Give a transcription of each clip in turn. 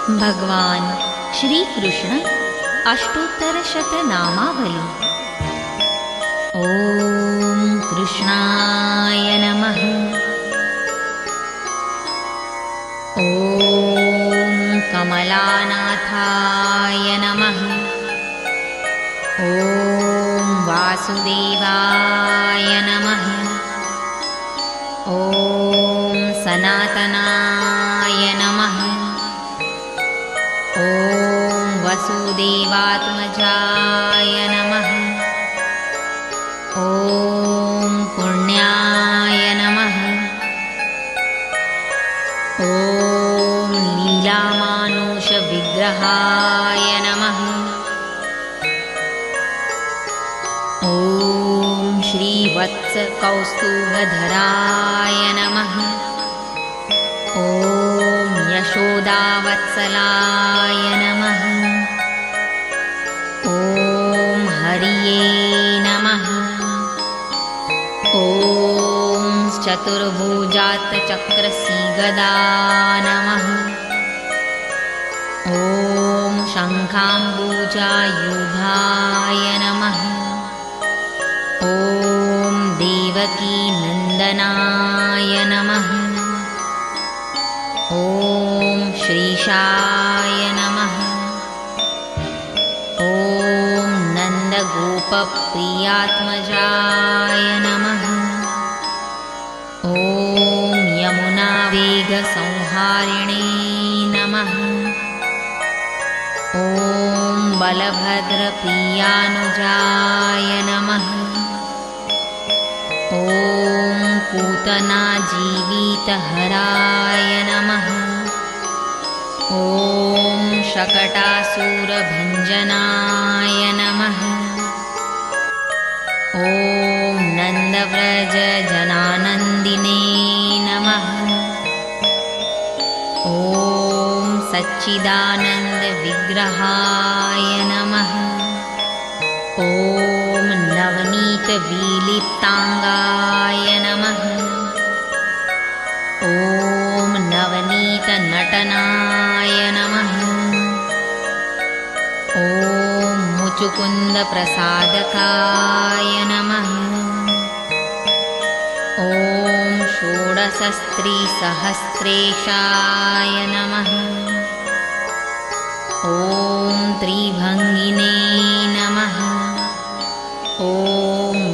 भगवान श्री कृष्ण अष्टोत्तरशतनामावली। ॐ कृष्णाय नमः। ॐ कमलानाथाय नमः। ॐ वासुदेवाय नमः। ॐ सनातनाय नमः। ॐ वसुदेवात्मजाय नमः। ॐ पुण्याय नमः। ॐ लीलामानुषविग्रहाय नमः। ॐ श्रीवत्सकौस्तुभधराय नमः। ॐ यशोदावत्सलाय नमः। ॐ हरिये नमः। ॐ चतुर्भुजातचक्रसीगदा नमः। ॐ शङ्खाम्बुजायुधाय नमः। ॐ देवकीनन्दनाय नमः। ॐ श्रीशाय नमः। ॐ नन्दगोपप्रियात्मजाय नमः। ॐ यमुनावेगसंहारिणे नमः। ॐ बलभद्रप्रियानुजाय नमः। ॐ पूतनाजीवितहराय नमः। ॐ शकटासुरभञ्जनाय नमः। ॐ नन्दव्रजजनानन्दिने नमः। ॐ सच्चिदानन्दविग्रहाय नमः। ॐ नवनीतविलिप्ताङ्गाय नमः। ॐ नवनीतनटनाय नमः। ॐ मुचुकुन्दप्रसादकाय नमः। ॐ षोडशस्त्रीसहस्रेशाय नमः। ॐ त्रिभङ्गिने नमः। ॐ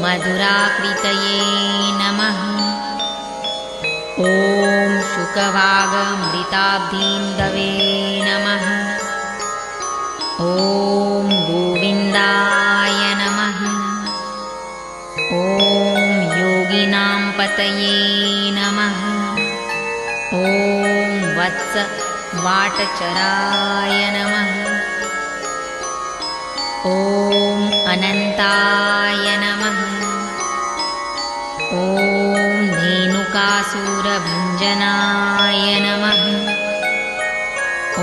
मधुराकृतये नमः। ॐ शुकवागमृताब्धिन्दवे नमः। ॐ गोविन्दाय नमः। ॐ योगिनां पतये नमः। ॐ वत्सवाटचराय नमः। ॐ अनन्ताय नमः। ॐ धेनुकासुरभञ्जनाय नमः।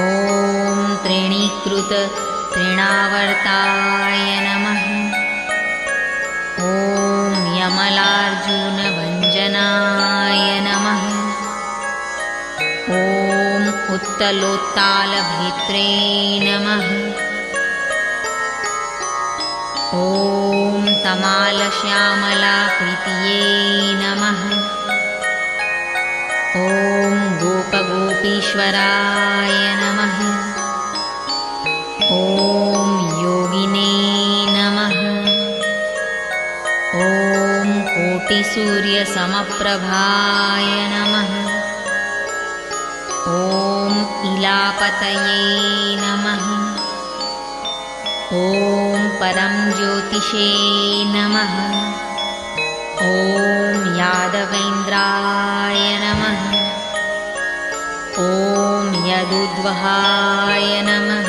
ॐ त्रिणीकृततृणावर्ताय नमः। ॐ यमलार्जुनभञ्जनाय नमः। ॐ उत्तलोत्तालभेत्रे नमः। ॐ तमालश्यामलाकृतये नमः। ॐ गोपगोपीश्वराय नमः। ॐ योगिने नमः। ॐ कोटिसूर्यसमप्रभाय नमः। ॐ इलापतये नमः। ॐ परं ज्योतिषे नमः। ॐ यादवेन्द्राय नमः। ॐ यदुद्वहाय नमः।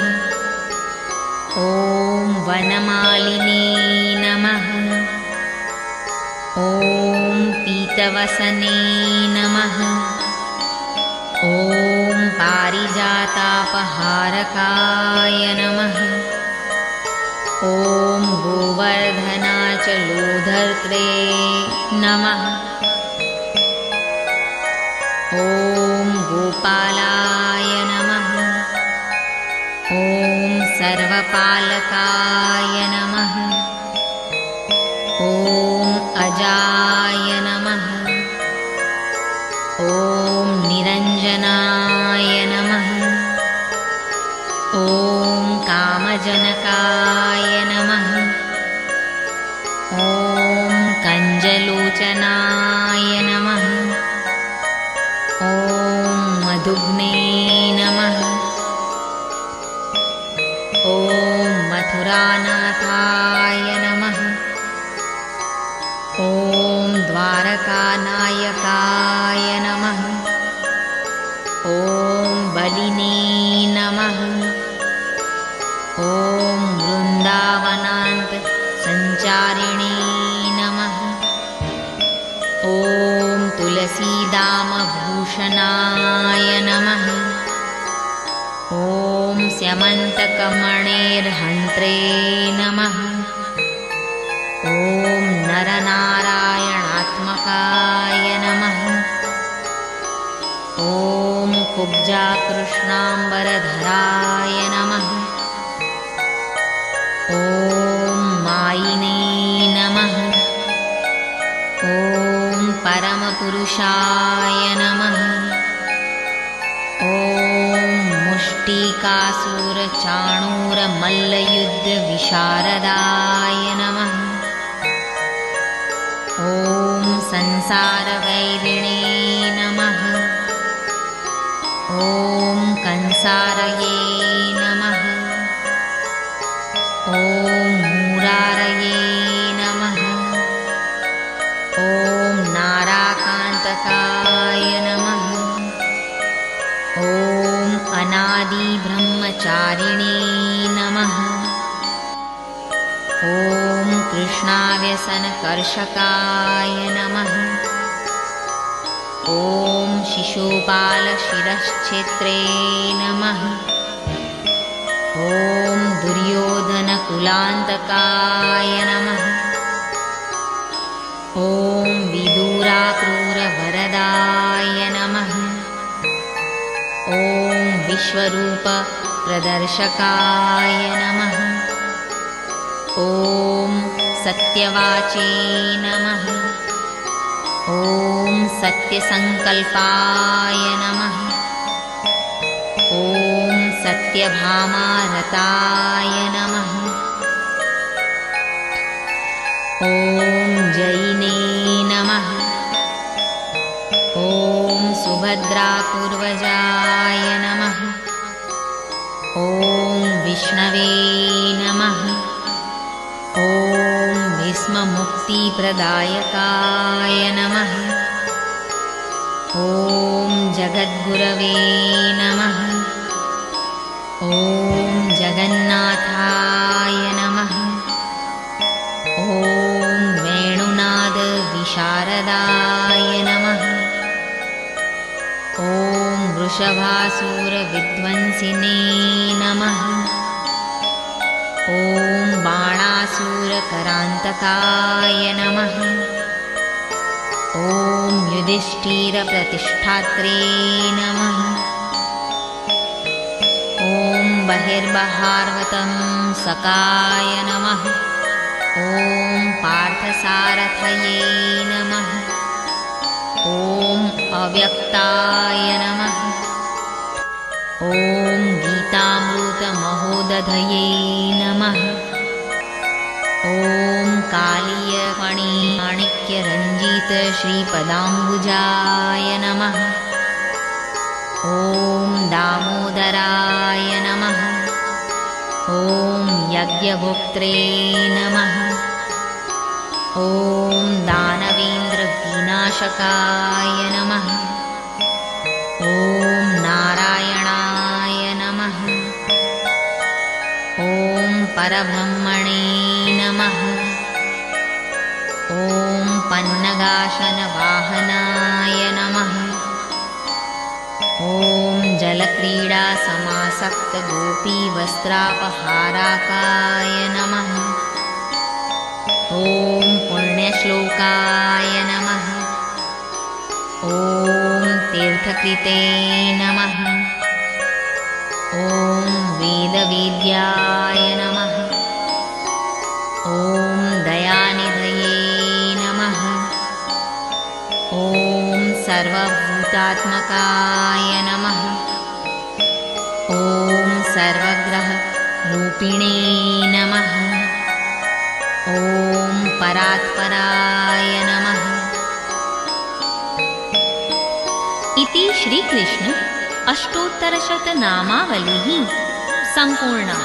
ॐ वनमालिने नमः। ॐ पीतवसने नमः। ॐ पारिजातापहारकाय नमः। ॐ गोवर्धनाचलोधर्त्रे नमः। ॐ गोपालाय नमः। सर्वपालकाय नमः। ॐ अजाय नमः। ॐ निरञ्जनाय नमः। ॐ कामजनकाय नमः। ॐ कञ्जलोचनाय नमः। ॐ मधुग्ने नमः। ॐ मथुरानाथाय नमः। ॐ द्वारकानायकाय नमः। ॐ बलिने नमः। ॐ वृन्दावनान्त सञ्चारिणे नमः। ॐ तुलसीदामभूषणाय नमः। ॐ स्यमन्तकमणेर्हन्त्रे नमः। ॐ नरनारायणात्मकाय नमः। ॐ कुब्जाकृष्णाम्बरधराय नमः। ॐ मायिने नमः। ॐ परमपुरुषाय नमः। ॐ मुष्टिकासुरचाणूरमल्लयुद्धविशारदाय नमः। ॐ संसारवैरिणे नमः। ॐ कंसारये नमः। ॐ मूरारये नमः। ॐ नाराकान्तकाय नमः। ॐ अनादिब्रह्मचारिणे नमः। ॐ कृष्णाव्यसनकर्षकाय नमः। ॐ शिशुपालशिरश्छेत्रे नमः। ॐ दुर्योधनकुलान्तकाय नमः। ॐ विदुराक्रूरवरदाय नमः। ॐ विश्वरूपप्रदर्शकाय नमः। ॐ सत्यवाचे नमः। ॐ सत्यसङ्कल्पाय नमः। ॐ सत्यभामारताय नमः। ॐ जैने नमः। ॐ सुभद्रापूर्वजाय नमः। ॐ विष्णवे नमः। ॐ भीष्ममुक्तिप्रदायकाय नमः। ॐ जगद्गुरवे नमः। ॐ जगन्नाथाय नमः। ॐ वेणुनादविशारदाय नमः। ॐ वृषभासुरविध्वंसिने नमः। ॐ बाणासुरकरान्तकाय नमः। ॐ युधिष्ठिरप्रतिष्ठात्रे नमः। ॐ बहिर्बहार्वतं सकाय नमः। ॐ पार्थसारथये नमः। ॐ अव्यक्ताय नमः। ॐ गीतामृतमहोदधये नमः। ॐ कालीयमणिमाणिक्यरञ्जितश्रीपदाम्बुजाय नमः। ॐ दामोदराय नमः। ॐ यज्ञभोक्त्रे नमः। ॐ दानवेन्द्रविनाशकाय नमः। ॐ नारायणाय नमः। ॐ परब्रह्मणे नमः। ॐ पन्नगाशनवाहनाय नमः। ॐ जलक्रीडासमासक्तगोपीवस्त्रापहाराकाय नमः। ॐ पुण्यश्लोकाय नमः। ॐ तीर्थकृते नमः। ॐ वेद वेदवेद्याय नमः। ॐ दयानिधये नमः। ॐ सर्वभूतात्मकाय नमः। ॐ सर्वग्रहरूपिणे नमः। ॐ परात्पराय नमः। इति श्रीकृष्ण अष्टोत्तरशतनामावलिः सम्पूर्णा।